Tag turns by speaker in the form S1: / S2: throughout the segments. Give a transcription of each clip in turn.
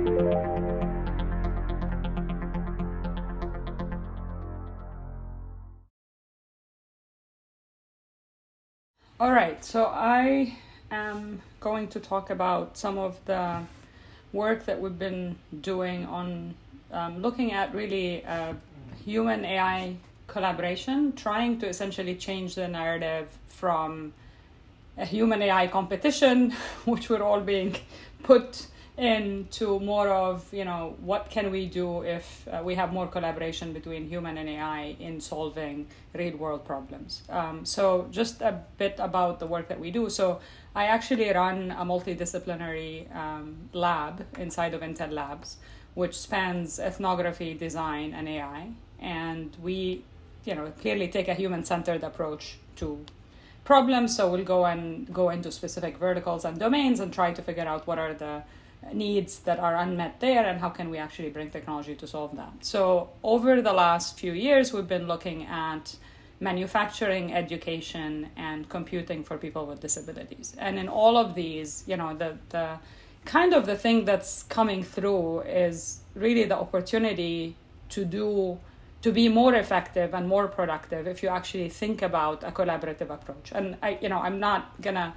S1: All right, so I am going to talk about some of the work that we've been doing on looking at really human AI collaboration, trying to essentially change the narrative from a human AI competition, which we're all being put into more of, what can we do if we have more collaboration between human and AI in solving real world problems. So just a bit about the work that we do. So I actually run a multidisciplinary lab inside of Intel Labs, which spans ethnography, design, and AI. And we, clearly take a human-centered approach to problems. So we'll go into specific verticals and domains and try to figure out what are the needs that are unmet there and how can we actually bring technology to solve that. So over the last few years, we've been looking at manufacturing, education, and computing for people with disabilities. And in all of these, the kind of the thing that's coming through is really the opportunity to be more effective and more productive if you actually think about a collaborative approach. And I'm not gonna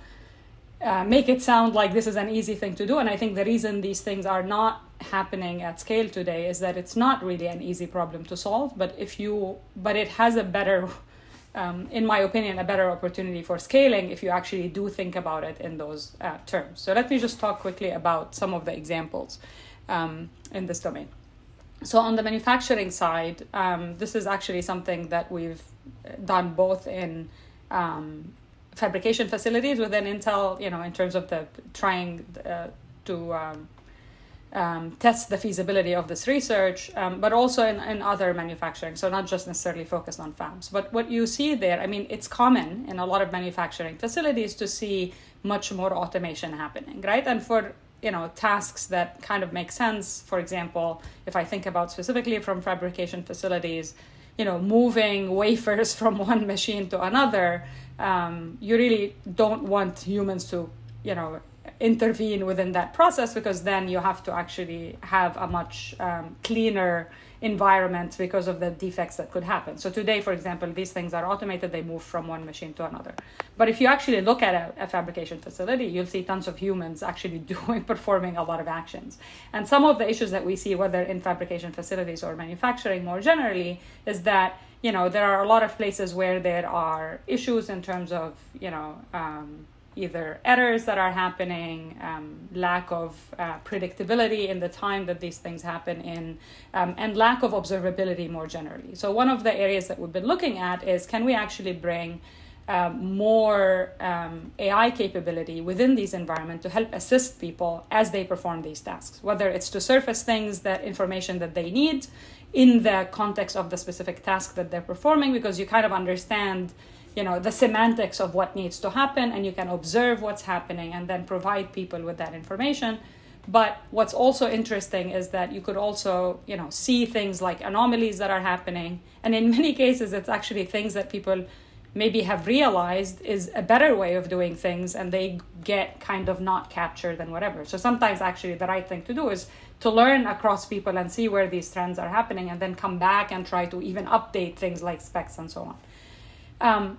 S1: make it sound like this is an easy thing to do. And I think the reason these things are not happening at scale today is that it's not really an easy problem to solve, but it has a better, in my opinion, a better opportunity for scaling if you actually do think about it in those terms. So let me just talk quickly about some of the examples in this domain. So on the manufacturing side, this is actually something that we've done both in fabrication facilities within Intel, in terms of the trying to test the feasibility of this research, but also in other manufacturing. So not just necessarily focused on fabs. But what you see there, it's common in a lot of manufacturing facilities to see much more automation happening, right? And for tasks that kind of make sense, for example, if I think about specifically from fabrication facilities, moving wafers from one machine to another, you really don't want humans to, intervene within that process, because then you have to actually have a much cleaner environment because of the defects that could happen. So today, for example, these things are automated, they move from one machine to another. But if you actually look at a fabrication facility, you'll see tons of humans actually performing a lot of actions. And some of the issues that we see, whether in fabrication facilities or manufacturing more generally, is that, there are a lot of places where there are issues in terms of, either errors that are happening, lack of predictability in the time that these things happen in, and lack of observability more generally. So one of the areas that we've been looking at is, can we actually bring more AI capability within these environments to help assist people as they perform these tasks, whether it's to surface information that they need in the context of the specific task that they're performing, because you kind of understand the semantics of what needs to happen, and you can observe what's happening and then provide people with that information. But what's also interesting is that you could also, see things like anomalies that are happening. And in many cases, it's actually things that people maybe have realized is a better way of doing things, and they get kind of not captured and whatever. So sometimes actually the right thing to do is to learn across people and see where these trends are happening, and then come back and try to even update things like specs and so on.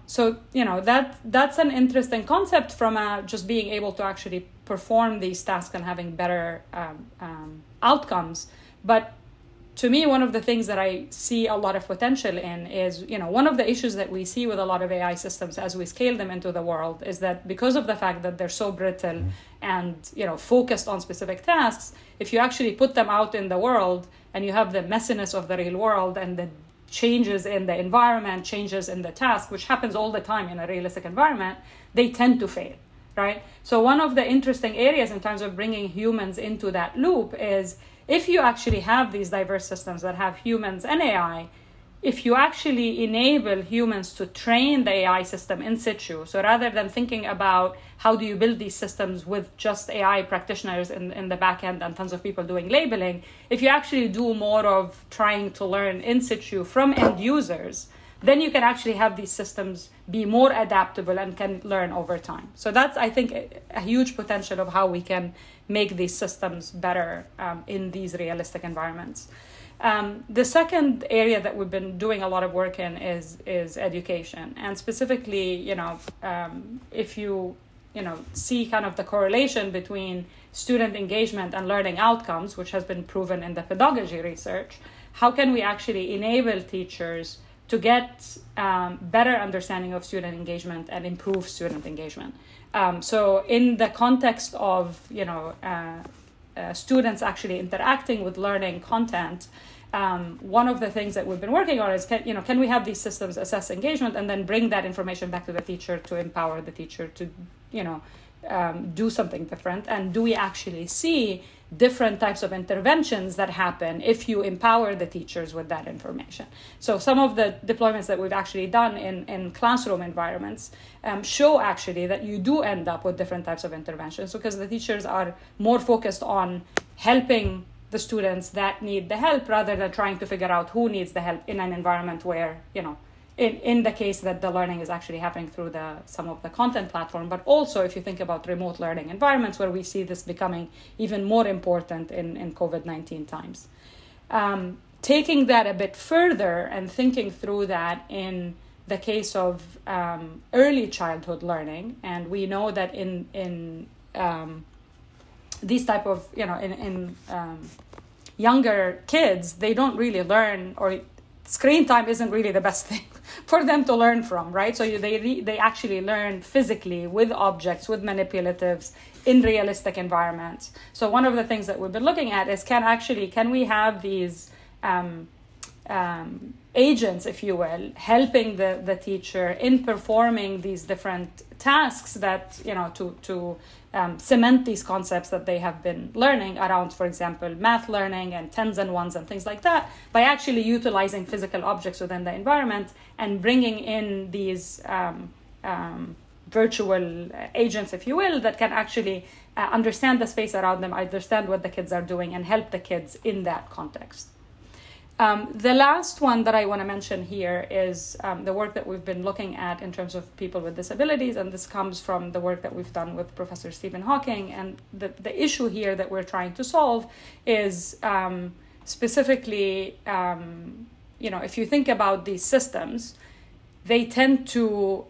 S1: So that's an interesting concept from just being able to actually perform these tasks and having better outcomes. But to me, one of the things that I see a lot of potential in is, one of the issues that we see with a lot of AI systems as we scale them into the world is that because of the fact that they're so brittle and, focused on specific tasks, if you actually put them out in the world and you have the messiness of the real world and the changes in the environment, changes in the task, which happens all the time in a realistic environment, they tend to fail, right? So one of the interesting areas in terms of bringing humans into that loop is, if you actually have these diverse systems that have humans and AI, if you actually enable humans to train the AI system in situ, so rather than thinking about how do you build these systems with just AI practitioners in the back end and tons of people doing labeling, if you actually do more of trying to learn in situ from end users, then you can actually have these systems be more adaptable and can learn over time. So that's, I think, a huge potential of how we can make these systems better in these realistic environments. The second area that we've been doing a lot of work in is education, and specifically, if you see kind of the correlation between student engagement and learning outcomes, which has been proven in the pedagogy research, how can we actually enable teachers to get better understanding of student engagement and improve student engagement? So in the context of, students actually interacting with learning content, one of the things that we've been working on is, can we have these systems assess engagement and then bring that information back to the teacher to empower the teacher to, do something different? And do we actually see different types of interventions that happen if you empower the teachers with that information? So some of the deployments that we've actually done in classroom environments show actually that you do end up with different types of interventions, because the teachers are more focused on helping the students that need the help rather than trying to figure out who needs the help in an environment where, in the case that the learning is actually happening through some of the content platform, but also if you think about remote learning environments where we see this becoming even more important in COVID-19 times. Taking that a bit further and thinking through that in the case of early childhood learning, and we know that in these type of, younger kids, they don't really learn, or screen time isn't really the best thing for them to learn from, right? So they actually learn physically with objects, with manipulatives in realistic environments. So one of the things that we've been looking at is can we have these agents, if you will, helping the teacher in performing these different tasks that, to cement these concepts that they have been learning around, for example, math learning and tens and ones and things like that, by actually utilizing physical objects within the environment and bringing in these virtual agents, if you will, that can actually understand the space around them, understand what the kids are doing, and help the kids in that context. The last one that I want to mention here is the work that we've been looking at in terms of people with disabilities, and this comes from the work that we've done with Professor Stephen Hawking. And the issue here that we're trying to solve is specifically, if you think about these systems, they tend to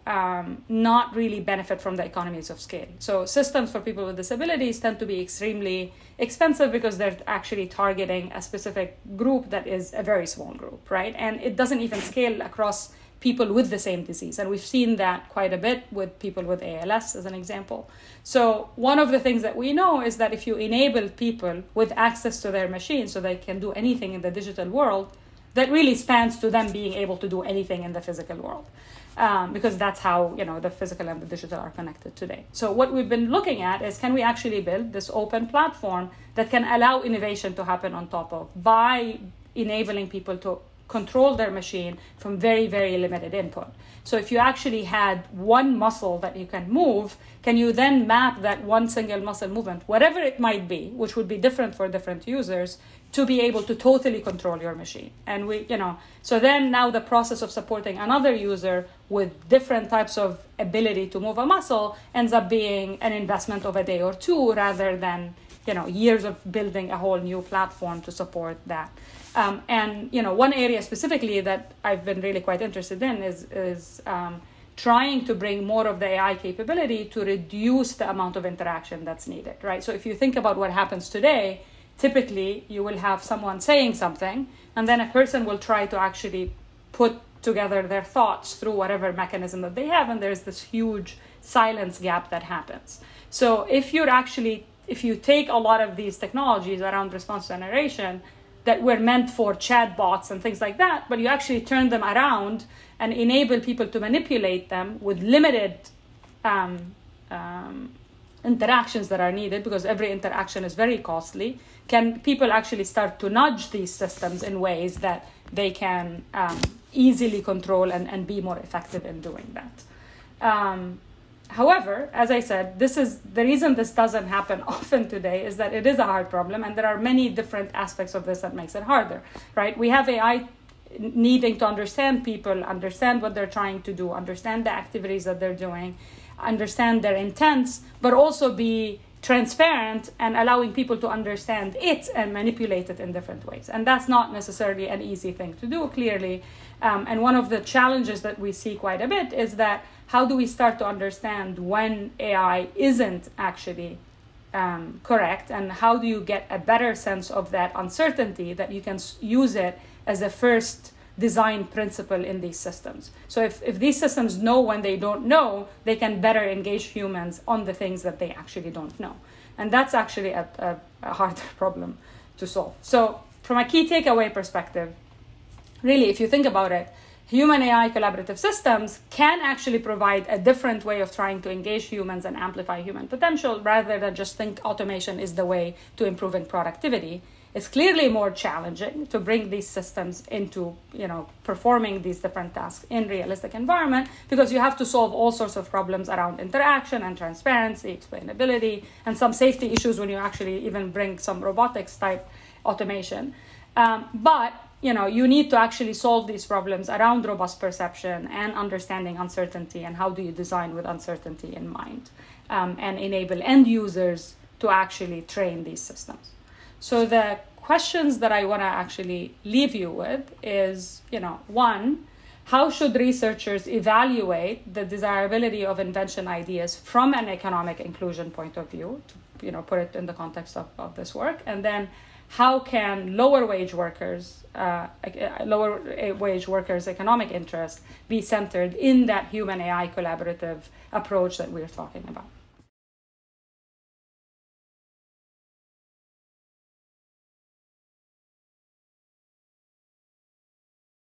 S1: not really benefit from the economies of scale. So systems for people with disabilities tend to be extremely expensive because they're actually targeting a specific group that is a very small group, right? And it doesn't even scale across people with the same disease. And we've seen that quite a bit with people with ALS, as an example. So one of the things that we know is that if you enable people with access to their machines so they can do anything in the digital world, that really spans to them being able to do anything in the physical world, because that's how the physical and the digital are connected today. So what we've been looking at is, can we actually build this open platform that can allow innovation to happen on top of, by enabling people to control their machine from very, very limited input. So if you actually had one muscle that you can move, can you then map that one single muscle movement, whatever it might be, which would be different for different users, to be able to totally control your machine? And so then now the process of supporting another user with different types of ability to move a muscle ends up being an investment of a day or two, rather than years of building a whole new platform to support that. And one area specifically that I've been really quite interested in is trying to bring more of the AI capability to reduce the amount of interaction that's needed, right? So if you think about what happens today, typically you will have someone saying something, and then a person will try to actually put together their thoughts through whatever mechanism that they have, and there's this huge silence gap that happens. So if you take a lot of these technologies around response generation that were meant for chatbots and things like that, but you actually turn them around and enable people to manipulate them with limited interactions that are needed, because every interaction is very costly, can people actually start to nudge these systems in ways that they can easily control and be more effective in doing that. However, as I said, this is the reason this doesn't happen often today, is that it is a hard problem, and there are many different aspects of this that makes it harder, right? We have AI needing to understand people, understand what they're trying to do, understand the activities that they're doing, understand their intents, but also be transparent and allowing people to understand it and manipulate it in different ways. And that's not necessarily an easy thing to do, clearly. And one of the challenges that we see quite a bit is that how do we start to understand when AI isn't actually correct, and how do you get a better sense of that uncertainty that you can use it as a first design principle in these systems. So if these systems know when they don't know, they can better engage humans on the things that they actually don't know. And that's actually a harder problem to solve. So from a key takeaway perspective, really, if you think about it, human AI collaborative systems can actually provide a different way of trying to engage humans and amplify human potential, rather than just think automation is the way to improving productivity. It's clearly more challenging to bring these systems into, performing these different tasks in realistic environment, because you have to solve all sorts of problems around interaction and transparency, explainability, and some safety issues when you actually even bring some robotics type automation. But you need to actually solve these problems around robust perception and understanding uncertainty, and how do you design with uncertainty in mind, and enable end users to actually train these systems. So the questions that I want to actually leave you with is, one, how should researchers evaluate the desirability of invention ideas from an economic inclusion point of view, to put it in the context of this work? And then how can lower wage workers' economic interest be centered in that human AI collaborative approach that we're talking about?